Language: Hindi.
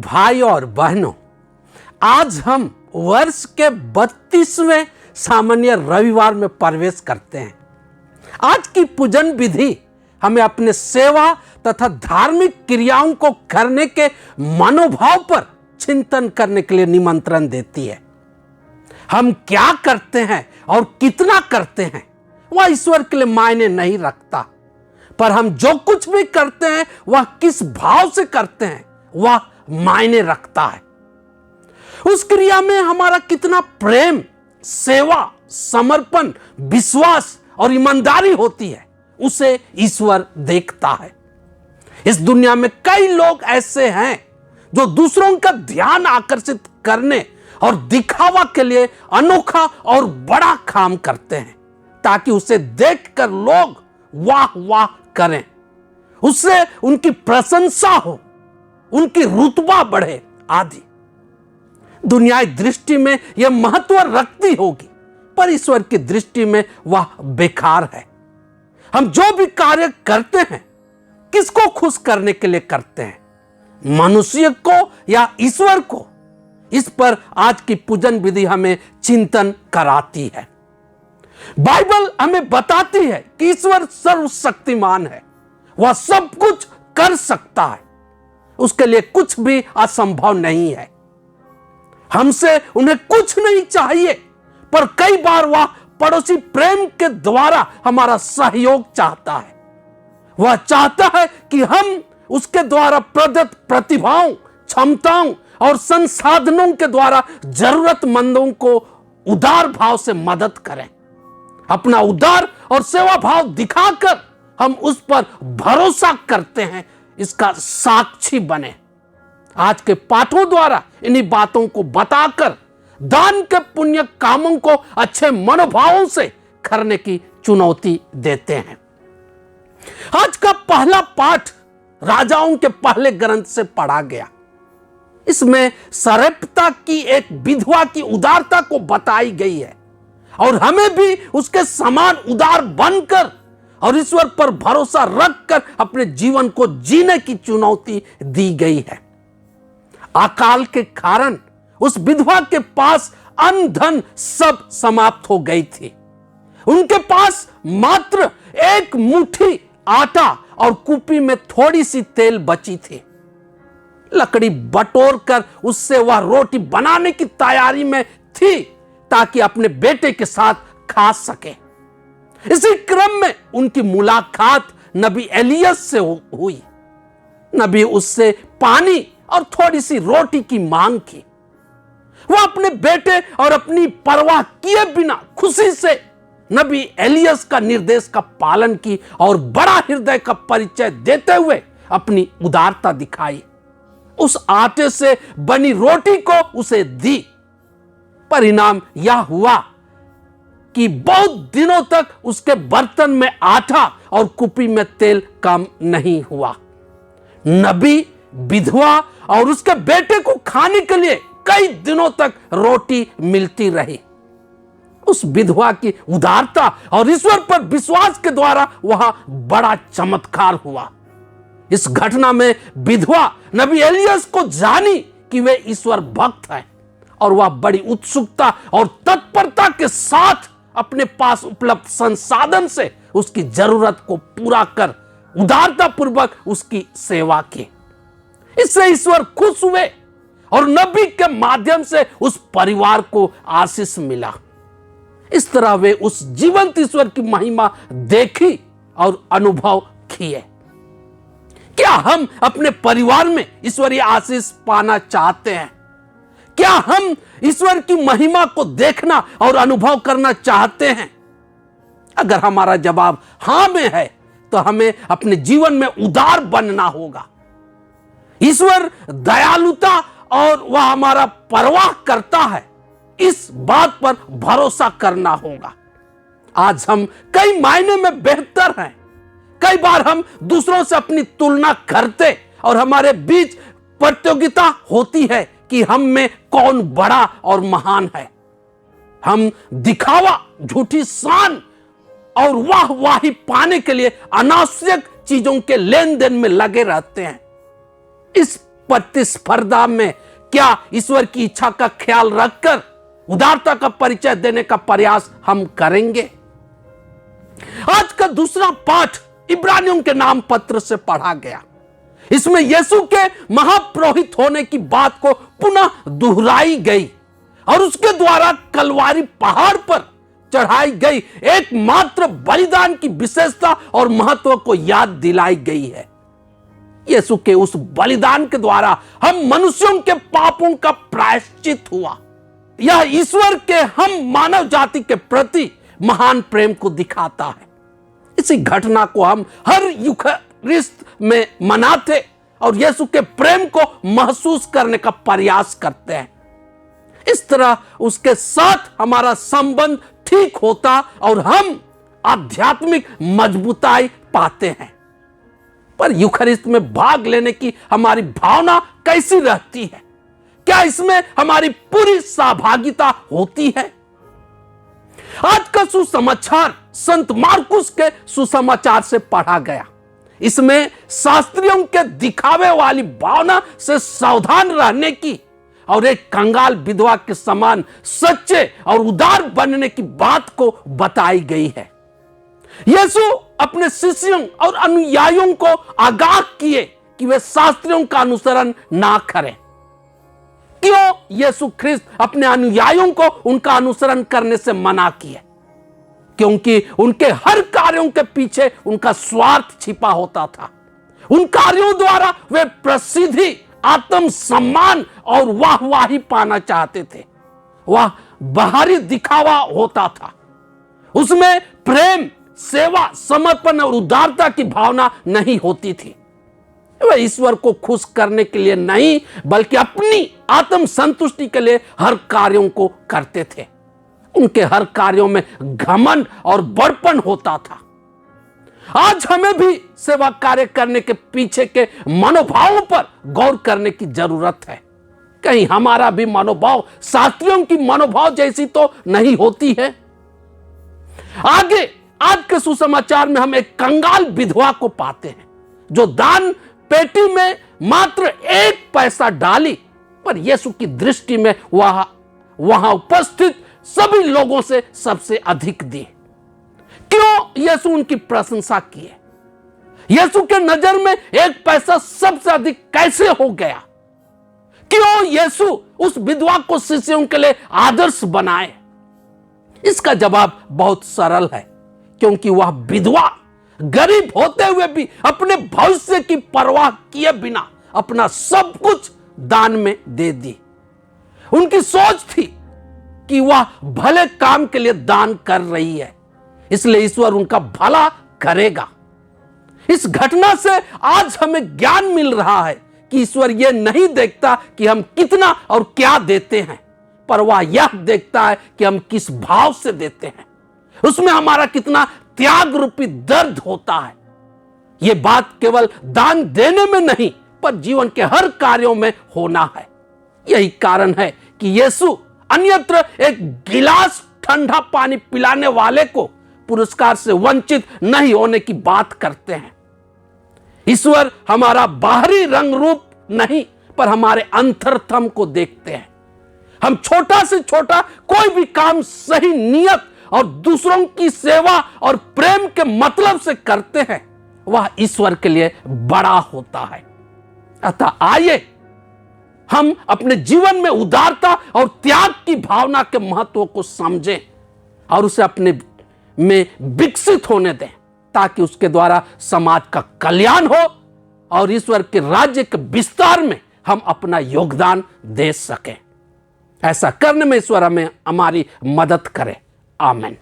भाई और बहनों, आज हम वर्ष के 32वें सामान्य रविवार में प्रवेश करते हैं। आज की पूजन विधि हमें अपने सेवा तथा धार्मिक क्रियाओं को करने के मनोभाव पर चिंतन करने के लिए निमंत्रण देती है। हम क्या करते हैं और कितना करते हैं वह ईश्वर के लिए मायने नहीं रखता, पर हम जो कुछ भी करते हैं वह किस भाव से करते हैं वह मायने रखता है। उस क्रिया में हमारा कितना प्रेम, सेवा, समर्पण, विश्वास और ईमानदारी होती है उसे ईश्वर देखता है। इस दुनिया में कई लोग ऐसे हैं जो दूसरों का ध्यान आकर्षित करने और दिखावा के लिए अनोखा और बड़ा काम करते हैं ताकि उसे देखकर लोग वाह वाह करें, उससे उनकी प्रशंसा हो, उनकी रुतबा बढ़े आदि। दुनियाई दृष्टि में यह महत्व रखती होगी, पर ईश्वर की दृष्टि में वह बेकार है। हम जो भी कार्य करते हैं किसको खुश करने के लिए करते हैं, मनुष्य को या ईश्वर को? इस पर आज की पूजन विधि हमें चिंतन कराती है। बाइबल हमें बताती है कि ईश्वर सर्वशक्तिमान है, वह सब कुछ कर सकता है, उसके लिए कुछ भी असंभव नहीं है। हमसे उन्हें कुछ नहीं चाहिए, पर कई बार वह पड़ोसी प्रेम के द्वारा हमारा सहयोग चाहता है। वह चाहता है कि हम उसके द्वारा प्रदत्त प्रतिभाओं, क्षमताओं और संसाधनों के द्वारा जरूरतमंदों को उदार भाव से मदद करें। अपना उदार और सेवा भाव दिखाकर हम उस पर भरोसा करते हैं, इसका साक्षी बने। आज के पाठों द्वारा इन्हीं बातों को बताकर दान के पुण्य कामों को अच्छे मनोभावों से करने की चुनौती देते हैं। आज का पहला पाठ राजाओं के पहले ग्रंथ से पढ़ा गया। इसमें सरप्ता की एक विधवा की उदारता को बताई गई है और हमें भी उसके समान उदार बनकर और ईश्वर पर भरोसा रखकर अपने जीवन को जीने की चुनौती दी गई है। अकाल के कारण उस विधवा के पास अन्न धन सब समाप्त हो गई थी। उनके पास मात्र एक मुट्ठी आटा और कुपी में थोड़ी सी तेल बची थी। लकड़ी बटोर कर उससे वह रोटी बनाने की तैयारी में थी ताकि अपने बेटे के साथ खा सके। इसी क्रम में उनकी मुलाकात नबी एलियस से हुई। नबी उससे पानी और थोड़ी सी रोटी की मांग की। वह अपने बेटे और अपनी परवाह किए बिना खुशी से नबी एलियस का निर्देश का पालन की और बड़ा हृदय का परिचय देते हुए अपनी उदारता दिखाई। उस आटे से बनी रोटी को उसे दी। परिणाम यह हुआ कि बहुत दिनों तक उसके बर्तन में आटा और कुपी में तेल कम नहीं हुआ। नबी, विधवा और उसके बेटे को खाने के लिए कई दिनों तक रोटी मिलती रही। उस विधवा की उदारता और ईश्वर पर विश्वास के द्वारा वह बड़ा चमत्कार हुआ। इस घटना में विधवा नबी एलियस को जानी कि वे ईश्वर भक्त हैं और वह बड़ी उत्सुकता और तत्परता के साथ अपने पास उपलब्ध संसाधन से उसकी जरूरत को पूरा कर उदारता पूर्वक उसकी सेवा की। इससे ईश्वर खुश हुए और नबी के माध्यम से उस परिवार को आशीष मिला। इस तरह वे उस जीवंत ईश्वर की महिमा देखी और अनुभव किए। क्या हम अपने परिवार में ईश्वरीय आशीष पाना चाहते हैं? क्या हम ईश्वर की महिमा को देखना और अनुभव करना चाहते हैं? अगर हमारा जवाब हां में है तो हमें अपने जीवन में उदार बनना होगा। ईश्वर दयालुता और वह हमारा परवाह करता है, इस बात पर भरोसा करना होगा। आज हम कई मायने में बेहतर हैं। कई बार हम दूसरों से अपनी तुलना करते और हमारे बीच प्रतियोगिता होती है कि हम में कौन बड़ा और महान है। हम दिखावा, झूठी शान और वाहवाही पाने के लिए अनावश्यक चीजों के लेन देन में लगे रहते हैं। इस प्रतिस्पर्धा में क्या ईश्वर की इच्छा का ख्याल रखकर उदारता का परिचय देने का प्रयास हम करेंगे? आज का दूसरा पाठ इब्रानियों के नाम पत्र से पढ़ा गया। इसमें यीशु के महापुरोहित होने की बात को पुनः दोहराई गई और उसके द्वारा कलवारी पहाड़ पर चढ़ाई गई एकमात्र बलिदान की विशेषता और महत्व को याद दिलाई गई है। यीशु के उस बलिदान के द्वारा हम मनुष्यों के पापों का प्रायश्चित हुआ। यह ईश्वर के हम मानव जाति के प्रति महान प्रेम को दिखाता है। इसी घटना को हम हर यूखरिस्त में मनाते और यीशु के प्रेम को महसूस करने का प्रयास करते हैं। इस तरह उसके साथ हमारा संबंध ठीक होता और हम आध्यात्मिक मजबूताई पाते हैं। पर यूखरिस्त में भाग लेने की हमारी भावना कैसी रहती है? क्या इसमें हमारी पूरी सहभागिता होती है? आज का सुसमाचार संत मार्कुस के सुसमाचार से पढ़ा गया। इसमें शास्त्रियों के दिखावे वाली भावना से सावधान रहने की और एक कंगाल विधवा के समान सच्चे और उदार बनने की बात को बताई गई है। यीशु अपने शिष्यों और अनुयायियों को आगाह किए कि वे शास्त्रियों का अनुसरण ना करें। क्यों यीशु ख्रिस्त अपने अनुयायियों को उनका अनुसरण करने से मना किए? क्योंकि उनके हर कार्यों के पीछे उनका स्वार्थ छिपा होता था। उन कार्यों द्वारा वे प्रसिद्धि, आत्म सम्मान और वाहवाही पाना चाहते थे। वह बाहरी दिखावा होता था, उसमें प्रेम, सेवा, समर्पण और उदारता की भावना नहीं होती थी। वे ईश्वर को खुश करने के लिए नहीं बल्कि अपनी आत्म संतुष्टि के लिए हर कार्यों को करते थे। उनके हर कार्यों में घमंड और बड़पन होता था। आज हमें भी सेवा कार्य करने के पीछे के मनोभावों पर गौर करने की जरूरत है। कहीं हमारा भी मनोभाव शास्त्रियों की मनोभाव जैसी तो नहीं होती है। आगे आज के सुसमाचार में हम एक कंगाल विधवा को पाते हैं जो दान पेटी में मात्र 1 पैसा डाली, पर यीशु की दृष्टि में वहां उपस्थित सभी लोगों से सबसे अधिक दी। क्यों यीशु उनकी प्रशंसा किए? यीशु के नजर में 1 पैसा सबसे अधिक कैसे हो गया? क्यों यीशु उस विधवा को शिष्यों के लिए आदर्श बनाए? इसका जवाब बहुत सरल है, क्योंकि वह विधवा गरीब होते हुए भी अपने भविष्य की परवाह किए बिना अपना सब कुछ दान में दे दी। उनकी सोच थी कि वह भले काम के लिए दान कर रही है, इसलिए ईश्वर उनका भला करेगा। इस घटना से आज हमें ज्ञान मिल रहा है कि ईश्वर यह नहीं देखता कि हम कितना और क्या देते हैं, पर वह यह देखता है कि हम किस भाव से देते हैं। उसमें हमारा कितना त्याग रूपी दर्द होता है। यह बात केवल दान देने में नहीं, पर जीवन के हर कार्यों में होना है। यही कारण है कि यीशु अन्यत्र एक गिलास ठंडा पानी पिलाने वाले को पुरस्कार से वंचित नहीं होने की बात करते हैं। ईश्वर हमारा बाहरी रंग रूप नहीं, पर हमारे अंतरतम को देखते हैं। हम छोटा से छोटा कोई भी काम सही नियत और दूसरों की सेवा और प्रेम के मतलब से करते हैं, वह ईश्वर के लिए बड़ा होता है। अतः आइए हम अपने जीवन में उदारता और त्याग की भावना के महत्व को समझें और उसे अपने में विकसित होने दें, ताकि उसके द्वारा समाज का कल्याण हो और ईश्वर के राज्य के विस्तार में हम अपना योगदान दे सकें। ऐसा करने में ईश्वर हमें हमारी मदद करे। आमीन।